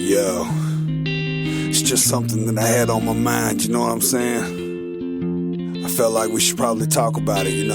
Yo, it's just something that I had on my mind, you know what I'm saying? I felt like we should probably talk about it,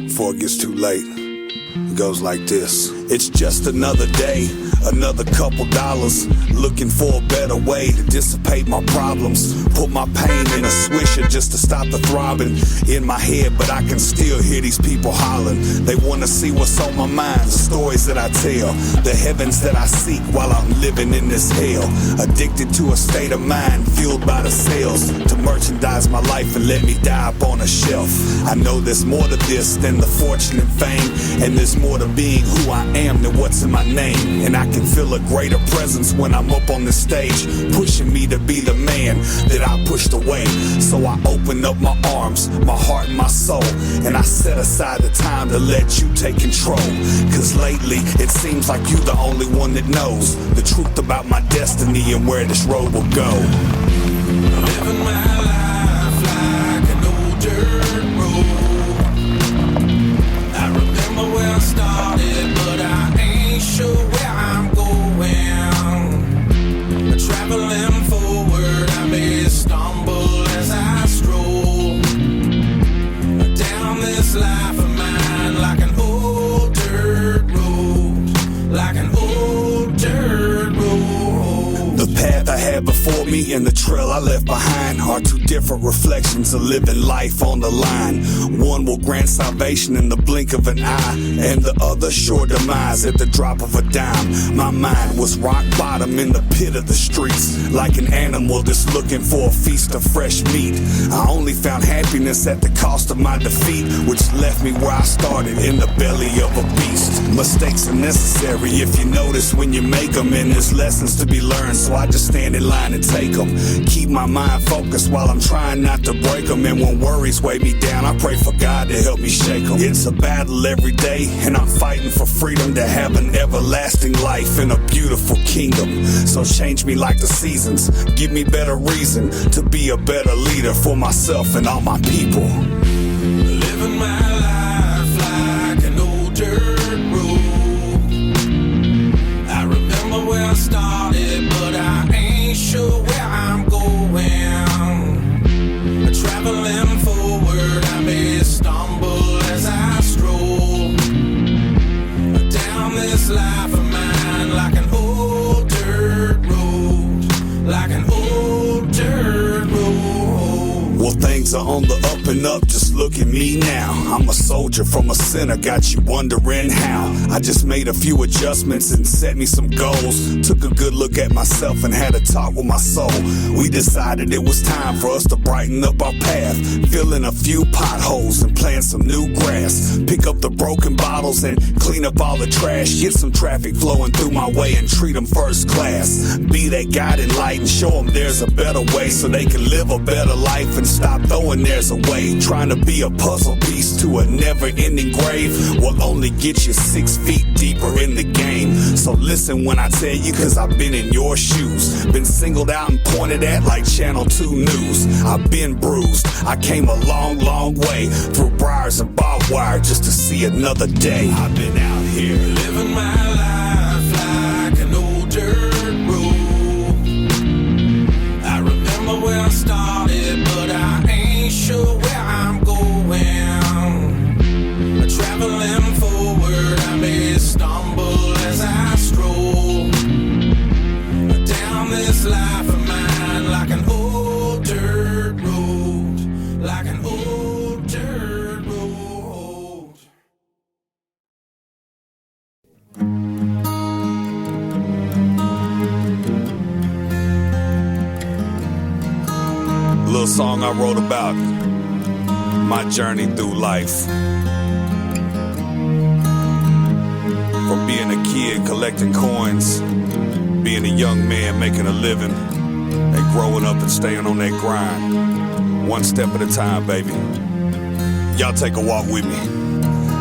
before it gets too late. It goes like this. It's just another day, another couple dollars, looking for a better way to dissipate my problems. Put my pain in a swisher just to stop the throbbing in my head, but I can still hear these people hollering. They wanna see what's on my mind, the stories that I tell, the heavens that I seek while I'm living in this hell. Addicted to a state of mind fueled by the sales, to merchandise my life and let me die up on a shelf. I know there's more to this than the fortune and fame, and there's more to being who I am than what's in my name. And I can feel a greater presence when I'm up on the stage, pushing me to be the man that I pushed away. So I open up my arms, my heart and my soul, and I set aside the time to let you take control. Cause lately it seems like you the only one that knows the truth about my destiny and where this road will go. Living my life like an old dirt road. I remember where I started, but I ain't sure where I'm going. Traveling forward, I may stumble as I stroll down this life of mine like an old dirt road, like an old dirt road. The path I had before me and the trail I left behind are two different reflections of living life on the line. One will grant salvation in the blink of an eye, and the other sure demise at the drop of a dime. My mind was rock bottom in the pit of the streets, like an animal that's looking for a feast of fresh meat. I only found happiness at the cost of my defeat, which left me where I started, in the belly of a beast. Mistakes are necessary if you notice when you make them, and there's lessons to be learned, so I just stand in line and take them. Keep my mind focused while I'm trying not to break them, and when worries weigh me down, I pray for God to help me shake them. It's a battle every day, and I'm fighting for freedom to have an everlasting life in a beautiful kingdom. So change me like the seasons, give me better reason to be a better leader for myself and all my people. Living my life like an old dirt road. I remember where I started, but I ain't sure where I'm going. Traveling forward, I may stumble as I stroll down this life of mine like an old dirt road, like an old dirt road. Well, things are on the up and up, just look at me now. I'm a soldier from a sinner, got you wondering how. I just made a few adjustments and set me some goals. Took a good look at myself and had a talk with my soul. We decided it was time for us to brighten up our path, fill in a few potholes and plant some new grass. Pick up the broken bottles and clean up all the trash. Get some traffic flowing through my way and treat them first class. Be that guiding light and show them there's a better way, so they can live a better life and stop throwing theirs away. Trying to be a puzzle piece to a never-ending grave will only get you 6 feet deeper in the game. So listen when I tell you, cause I've been in your shoes, been singled out and pointed at like Channel 2 News. I've been bruised, I came a long, long way through briars and barbed wire just to see another day. I've been out here living my life like an old dirt road. I remember where I started, but I ain't sure where I'm going. Traveling forward, I may stumble as I stroll down this life of mine like an old dirt road, like an old dirt road. little song I wrote about my journey through life. From being a kid collecting coins, being a young man making a living, and growing up and staying on that grind. One step at a time, baby. Y'all take a walk with me.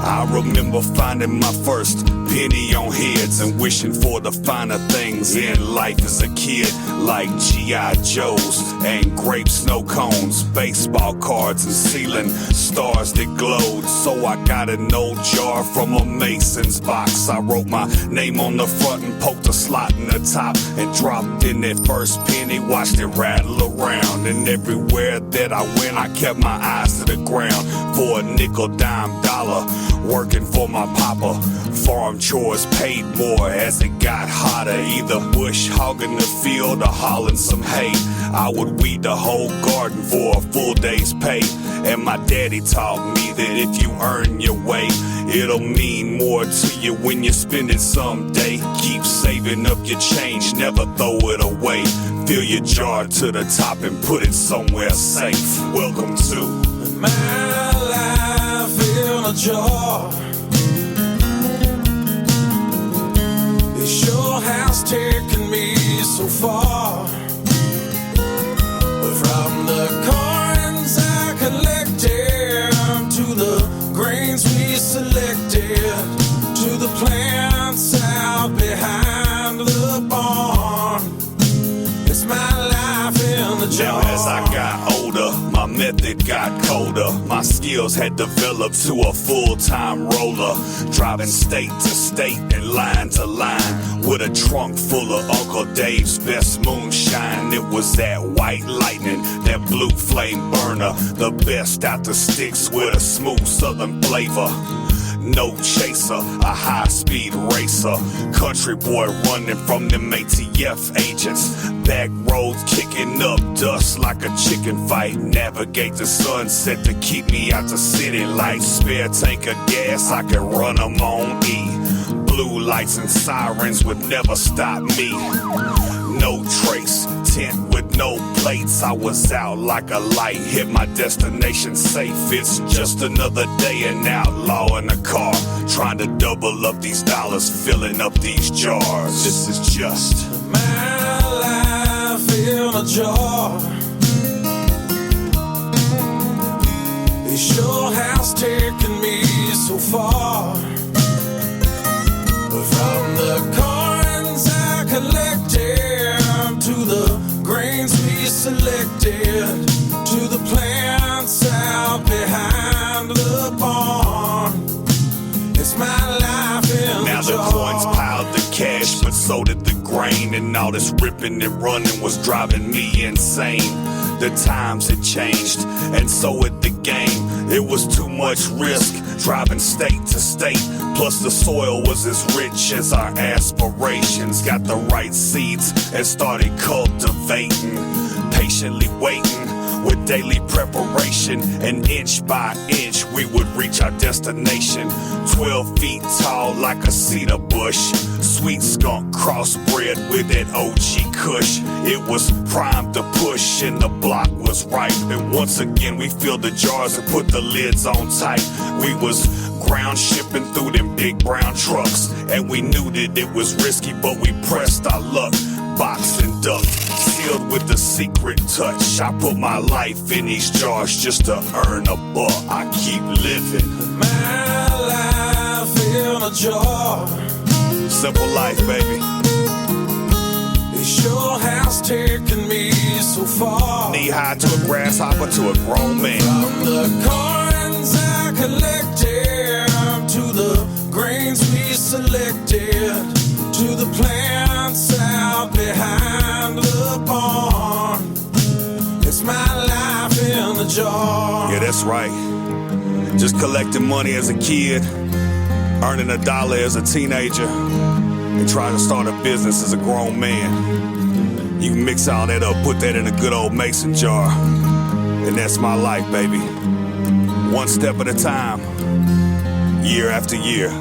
I remember finding my first penny on heads and wishing for the finer things in life as a kid, like G.I. Joes and grape snow cones, baseball cards and ceiling stars that glowed. So I got an old jar from a Mason's box. I wrote my name on the front and poked a slot in the top and dropped in that first penny, watched it rattle around. And everywhere that I went, I kept my eyes to the ground for a nickel, dime, dollar, working for my papa. Farm chores paid more as it got hotter, either bush hogging the field or hauling some hay. I would weed the whole garden for a full day's pay. And my daddy taught me that if you earn your way, it'll mean more to you when you spend it someday. Keep saving up your change, never throw it away. Fill your jar to the top and put it somewhere safe. Welcome to my life in a jar. It sure has taken me so far. From the coins I collected to the grains we selected, to the plants out behind the barn. It's my life in the jar. Now as I got older, my method got colder. My skills had developed to a full-time roller, driving state to state and line to line with a trunk full of Uncle Dave's best moonshine. It was that white lightning, that blue flame burner, the best out the sticks with a smooth southern flavor. No chaser, a high-speed racer, country boy running from them ATF agents. Back roads kicking up dust like a chicken fight. Navigate the sunset to keep me out the city lights. Spare tank of gas, I can run them on E. Blue lights and sirens would never stop me. No trace, tent with no plates. I was out like a light, hit my destination safe. It's just another day an outlaw in a car, trying to double up these dollars, filling up these jars. This is just my life in a jar. It sure has taken me so far. From the coins I collected to the grains we selected, to the plants out behind the barn. It's my life in now the jar. the coins piled the cash, but so did the grain. And all this ripping and running was driving me insane. The times had changed, and so had the game. It was too much risk, driving state to state. Plus the soil was as rich as our aspirations. Got the right seeds and started cultivating, patiently waiting with daily preparation. And inch by inch we would reach our destination. 12 feet tall like a cedar bush, sweet skunk crossbred with that OG Kush. It was primed to push and the block was ripe. And once again we filled the jars and put the lids on tight. We was ground shipping through them big brown trucks, and we knew that it was risky, but we pressed our luck. Boxed and ducked, sealed with the secret touch. I put my life in these jars just to earn a buck. I keep living my life in a jar. Simple life, baby. It sure has taken me so far. Knee high to a grasshopper to a grown man. From the coins I collected to the grains we selected, to the plants out behind the barn. It's my life in the jar. Yeah, that's right. Just collecting money as a kid, earning $1 as a teenager, and trying to start a business as a grown man. You can mix all that up, put that in a good old mason jar, and that's my life, baby. One step at a time, year after year.